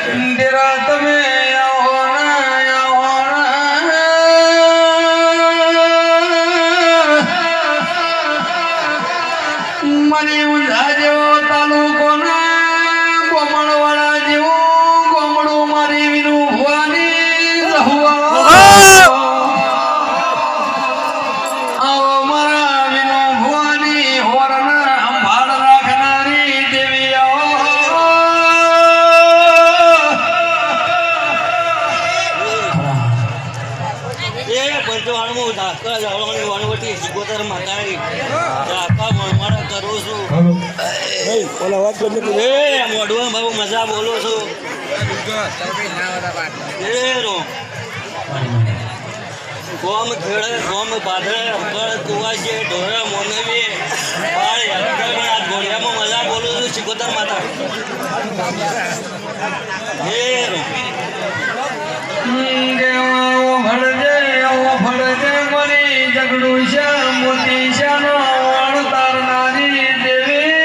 તેરા તમે આવો મને ઊંઝા જેવો તાલુકો ના કોમળવાળા જેવો કોમળું મારી વિનું ભવાની આવો મારા વિનું ભવાની હોરના અંભાળ રાખનારી દેવી એ પંચવાળમાં ધાકા જવાની વણવટી સિકોતર માતાની ધાકા મણમાળા કરું છું મોઢવા બાબુ મજા બોલો છું ગોમ ખેડે ગોમ પાધરે અકળ કુવાશે ઢોરે મોનવી બાળ આ ઘોડિયામાં મજા બોલું છું સિકોતર માતા ભળજે મરી જગડું છે મોતી છે નો તારનારી દેવી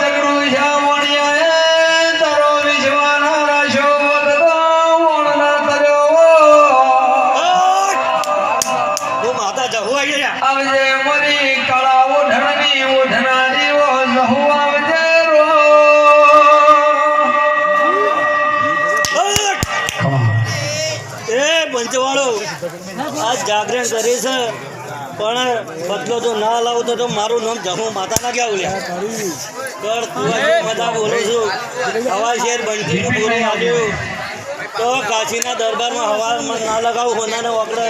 જગડું છે વણિયા તારો વિશ્વાનો રાશો વણના તર્યો માતા જહુ આવજે મરી કાળા ઓઢણની ઓઢનારી ઓ જહુ આવજે પંચવાળો આજ જાગરણ કરી છે પણ બદલો તો ના લાવું તો મારું નામ જમું માતા ના ક્યાં ઉલ્યા કર મજા બોલું છું હવા શેર બંટીનું પૂરું આવ્યું તો કાશીના દરબારમાં હવામાં ના લગાવું હોનાને વગડે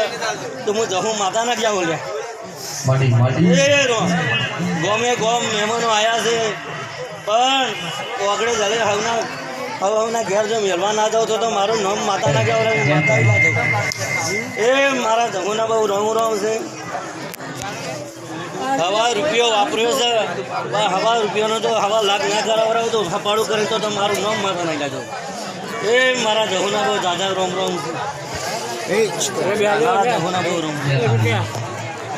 તો હું જમું માતા ના ક્યાં ઉલ્યા ગોમે ગોમ મહેમાનો આવ્યા છે પણ વગડે જલે હવના ઘેર જો મેળવા ના જાઉં તો મારું નામ માતા ના કહેવાય માતા ના જાઉં એ મારા જમુના બહુ રંગ છે હવા રૂપિયો વાપર્યો છે હવા રૂપિયાનો તો હવા લાખ ના કરાવરાવ તો ફપાડું કરે તો મારું નામ માતા ના જાઉં એ મારા જમુના બહુ દાદા રોમ રોમ છે મારા જમુના બહુ રોમ છે